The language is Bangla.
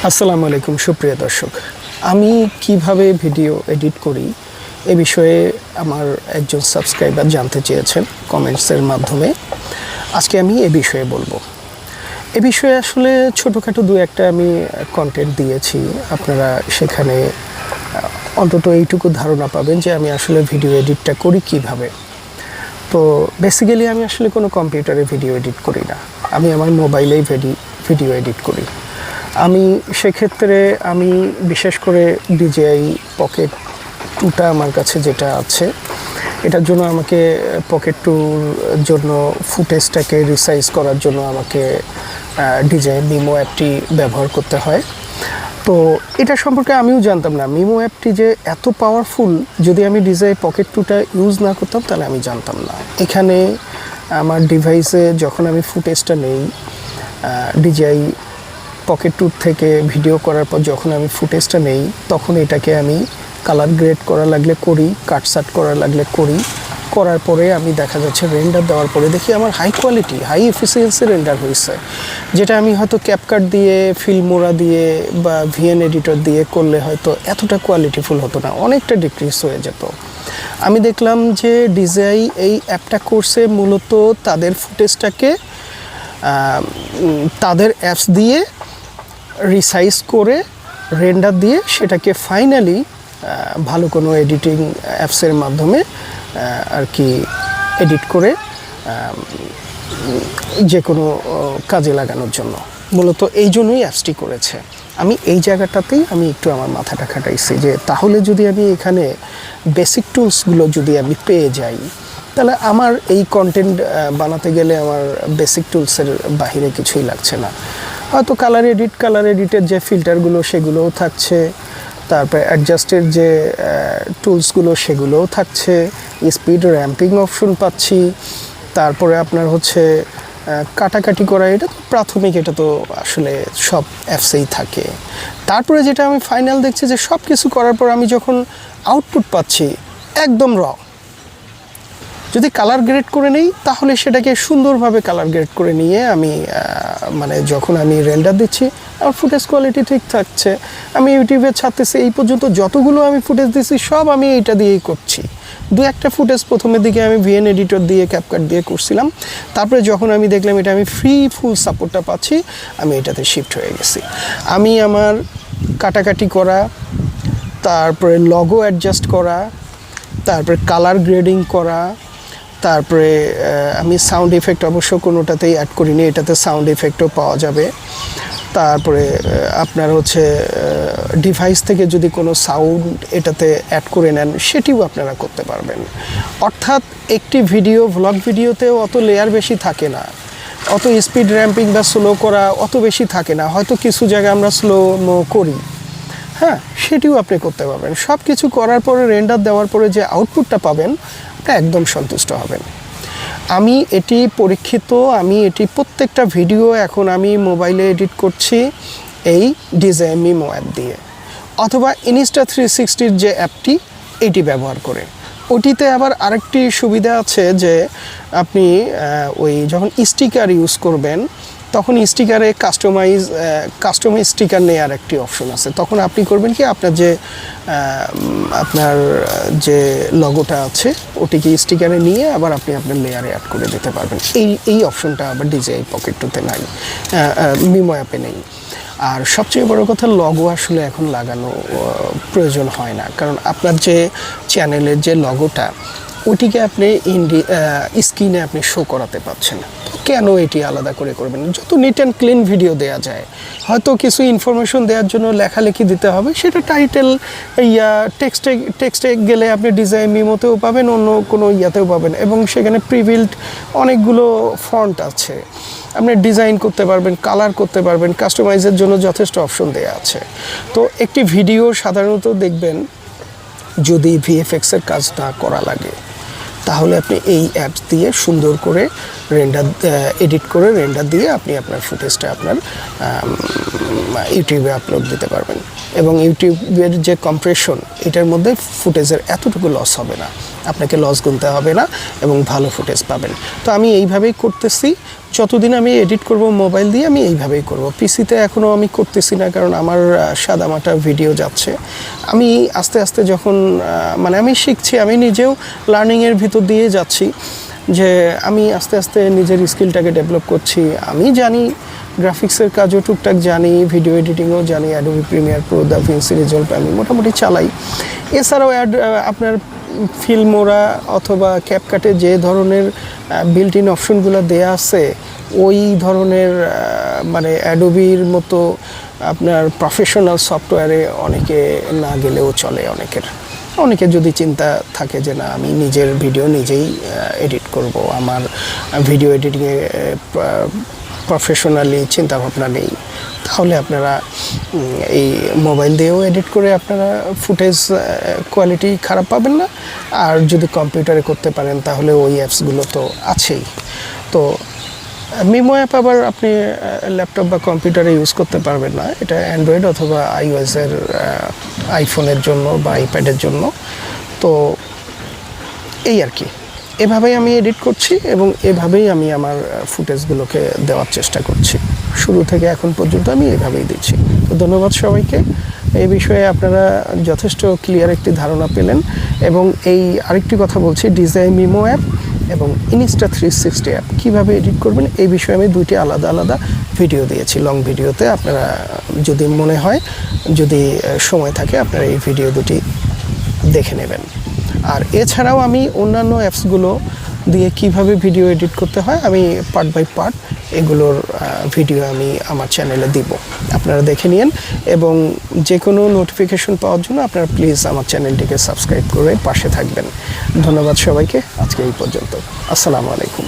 আসসালামু আলাইকুম সুপ্রিয় দর্শক, আমি কিভাবে ভিডিও এডিট করি এ বিষয়ে আমার একজন সাবস্ক্রাইবার জানতে চেয়েছেন কমেন্টসের মাধ্যমে। আজকে আমি এ বিষয়ে বলবো। এ বিষয়ে আসলে ছোটোখাটো দু একটা আমি কন্টেন্ট দিয়েছি, আপনারা সেখানে অন্তত এইটুকু ধারণা পাবেন যে আমি আসলে ভিডিও এডিটটা করি কিভাবে। তো বেসিক্যালি আমি আসলে কোনো কম্পিউটারে ভিডিও এডিট করি না, আমি আমার মোবাইলেই ভিডিও এডিট করি। আমি সেক্ষেত্রে আমি বিশেষ করে DJI Pocket 2টা আমার কাছে যেটা আছে, এটার জন্য আমাকে Pocket 2-র জন্য ফুটেজটাকে রিসাইজ করার জন্য আমাকে DJI Mimo অ্যাপটি ব্যবহার করতে হয়। তো এটা সম্পর্কে আমিও জানতাম না, মিমো অ্যাপটি যে এত পাওয়ারফুল। যদি আমি DJI Pocket 2টা ইউজ না করতাম তাহলে আমি জানতাম না। এখানে আমার ডিভাইসে যখন আমি ফুটেজটা নেই DJI Pocket 2 থেকে ভিডিও করার পর যখন আমি ফুটেজটা নেই, তখন এটাকে আমি কালার গ্রেড করা লাগলে করি, কাটসাট করা লাগলে করি। করার পরে আমি দেখা যাচ্ছে রেন্ডার দেওয়ার পরে দেখি আমার high quality high efficiency render হয়েছে, যেটা আমি হয়তো ক্যাপকাট দিয়ে, ফিল্মোরা দিয়ে বা VN এডিটর দিয়ে করলে হয়তো এতটা কোয়ালিটিফুল হতো না, অনেকটা ডিক্রিজ হয়ে যেত। আমি দেখলাম যে DJI এই অ্যাপটা করছে মূলত তাদের ফুটেজটাকে তাদের অ্যাপস দিয়ে রিসাইজ করে রেন্ডার দিয়ে সেটাকে ফাইনালি ভালো কোনো এডিটিং অ্যাপসের মাধ্যমে আর কি এডিট করে যে কোনো কাজে লাগানোর জন্য মূলত এই জন্যই অ্যাপসটি করেছে। আমি এই জায়গাটাতেই আমি একটু আমার মাথাটা খাটাইছি যে তাহলে যদি আমি এখানে বেসিক টুলসগুলো যদি আমি পেয়ে যাই, তাহলে আমার এই কন্টেন্ট বানাতে গেলে আমার বেসিক টুলসের বাহিরে কিছুই লাগছে না। হয়তো কালার এডিটের যে ফিল্টারগুলো সেগুলোও থাকছে, তারপরে অ্যাডজাস্টের যে টুলসগুলো সেগুলোও থাকছে, স্পিড র্যাম্পিং অপশন পাচ্ছি, তারপরে আপনার হচ্ছে কাটাকাটি করা, এটা তো প্রাথমিক, এটা তো আসলে সব অ্যাপসেই থাকে। তারপরে যেটা আমি ফাইনাল দেখছি যে সব কিছু করার পর আমি যখন আউটপুট পাচ্ছি একদম র, যদি কালার গ্রেড করে নেই তাহলে সেটাকে সুন্দরভাবে কালার গ্রেড করে নিয়ে আমি মানে যখন আমি রেন্ডার দিচ্ছি আমার ফুটেজ কোয়ালিটি ঠিক থাকছে। আমি ইউটিউবে ছাড়তেছি, এই পর্যন্ত যতগুলো আমি ফুটেজ দিচ্ছি সব আমি এইটা দিয়েই করছি। দু একটা ফুটেজ প্রথমের দিকে আমি VN এডিটর দিয়ে ক্যাপকাট দিয়ে করছিলাম, তারপরে যখন আমি দেখলাম এটা আমি ফুল সাপোর্টটা পাচ্ছি, আমি এটাতে শিফট হয়ে গেছি। আমি আমার কাটাকাটি করা, তারপরে লগো অ্যাডজাস্ট করা, তারপরে কালার গ্রেডিং করা, তারপরে আমি সাউন্ড ইফেক্ট অবশ্য কোনোটাতেই অ্যাড করিনি, এটাতে সাউন্ড ইফেক্টও পাওয়া যাবে। তারপরে আপনার হচ্ছে ডিভাইস থেকে যদি কোনো সাউন্ড এটাতে অ্যাড করে নেন সেটিও আপনারা করতে পারবেন। অর্থাৎ একটি ভ্লগ ভিডিওতেও অত লেয়ার বেশি থাকে না, অত স্পিড র্যাম্পিং বা স্লো করা অত বেশি থাকে না, হয়তো কিছু জায়গায় আমরা স্লো করি, হ্যাঁ, সেটিও আপনি করতে পারবেন। সব কিছু করার পরে রেন্ডার দেওয়ার পরে যে আউটপুটটা পাবেন একদম সন্তুষ্ট হবেন। আমি এটি পরীক্ষিত, আমি এটি প্রত্যেকটা ভিডিও এখন আমি মোবাইলে এডিট করছি এই DJI Mimo অ্যাপ দিয়ে, অথবা Insta360-র যে অ্যাপটি এটি ব্যবহার করে। ওটিতে আবার আরেকটি সুবিধা আছে যে আপনি ওই যখন স্টিকার ইউজ করবেন তখন স্টিকারে কাস্টমাইজ স্টিকার নেওয়ার একটি অপশন আছে। তখন আপনি করবেন কি, আপনার যে লগোটা আছে ওটিকে স্টিকারে নিয়ে আবার আপনি আপনার লেয়ারে অ্যাড করে দিতে পারবেন। এই অপশনটা আবার DJI Pocket 2-তে নাই, Mimo অ্যাপে নেই। আর সবচেয়ে বড় কথা, লগো আসলে এখন লাগানো প্রয়োজন হয় না, কারণ আপনার যে চ্যানেলের যে লগোটা ওটিকে আপনি স্ক্রিনে আপনি শো করাতে পারছেন। কেন এটি আলাদা করে করবেন? যত নিট অ্যান্ড ক্লিন ভিডিও দেওয়া যায়, হয়তো কিছু ইনফরমেশন দেওয়ার জন্য লেখালেখি দিতে হবে, সেটা টাইটেল টেক্সটে গেলে আপনি DJI Mimoতেও পাবেন, অন্য কোনো ইয়াতেও পাবেন, এবং সেখানে প্রিবিল্ট অনেকগুলো ফন্ট আছে, আপনি ডিজাইন করতে পারবেন, কালার করতে পারবেন, কাস্টমাইজের জন্য যথেষ্ট অপশন দেওয়া আছে। তো একটি ভিডিও সাধারণত দেখবেন যদি VFX-এর কাজ না করা লাগে তাহলে আপনি এই অ্যাপস দিয়ে সুন্দর করে রেন্ডার এডিট করে রেন্ডার দিয়ে আপনি আপনার ফুটেজটা আপনার ইউটিউবে আপলোড দিতে পারবেন। এবং ইউটিউবের যে কম্প্রেশন, এটার মধ্যে ফুটেজের এতটুকু লস হবে না, আপনাকে লস গুনতে হবে না এবং ভালো ফুটেজ পাবেন। তো আমি এইভাবেই করতেছি, যতদিন আমি এডিট করব মোবাইল দিয়ে আমি এইভাবেই করব। পিসিতে এখনও আমি করতেছি না, কারণ আমার সাদামাটা ভিডিও যাচ্ছে। আমি আস্তে আস্তে যখন মানে আমি শিখছি, আমি নিজেও লার্নিংয়ের ভিতর দিয়ে যাচ্ছি, যে আমি আস্তে আস্তে নিজের স্কিলটাকে ডেভেলপ করছি। আমি জানি গ্রাফিক্সের কাজও টুকটাক জানি, ভিডিও এডিটিংও জানি, অ্যাডোবি প্রিমিয়ার প্রো, দাভিন্সি রিজলভ আমি মোটামুটি চালাই। এছাড়াও আপনার ফিল্মোরা অথবা ক্যাপকাটে যে ধরনের বিল্ট ইন অপশনগুলো দেয়া আছে, ওই ধরনের মানে অ্যাডোবির মতো আপনার প্রফেশনাল সফটওয়্যারে অনেকে না গেলেও চলে। অনেকের যদি চিন্তা থাকে যে না, আমি নিজের ভিডিও নিজেই এডিট করব, আমার ভিডিও এডিটিংয়ে প্রফেশনালি চিন্তাভাবনা নেই, তাহলে আপনারা এই মোবাইল দিয়েও এডিট করে আপনারা ফুটেজ কোয়ালিটি খারাপ পাবেন না। আর যদি কম্পিউটারে করতে পারেন তাহলে ওই অ্যাপসগুলো তো আছেই। তো মিমো অ্যাপ আবার আপনি ল্যাপটপ বা কম্পিউটারে ইউজ করতে পারবেন না, এটা অ্যান্ড্রয়েড অথবা আইওএসের আইফোনের জন্য বা আইপ্যাডের জন্য। তো এই আর কি, এভাবেই আমি এডিট করছি এবং এভাবেই আমি আমার ফুটেজগুলোকে দেওয়ার চেষ্টা করছি। শুরু থেকে এখন পর্যন্ত আমি এভাবেই দিচ্ছি। তো ধন্যবাদ সবাইকে। এই বিষয়ে আপনারা যথেষ্ট ক্লিয়ার একটি ধারণা পেলেন। এবং এই আরেকটি কথা বলছি, ডিজাই মিমো অ্যাপ এবং ইনস্টা 360 অ্যাপ কীভাবে এডিট করবেন, এই বিষয়ে আমি দুইটি আলাদা আলাদা ভিডিও দিয়েছি লং ভিডিওতে। আপনারা যদি মনে হয়, যদি সময় থাকে, আপনারা এই ভিডিও দুটি দেখে নেবেন। আর এছাড়াও আমি অন্যান্য অ্যাপসগুলো দিয়ে কিভাবে ভিডিও এডিট করতে হয় আমি পার্ট বাই পার্ট এগুলোর ভিডিও আমি আমার চ্যানেলে দিব, আপনারা দেখে নিন। এবং যে কোনো নোটিফিকেশন পাওয়ার জন্য আপনারা প্লিজ আমার চ্যানেলটিকে সাবস্ক্রাইব করে পাশে থাকবেন। ধন্যবাদ সবাইকে, আজকে এই পর্যন্ত। আসসালামু আলাইকুম।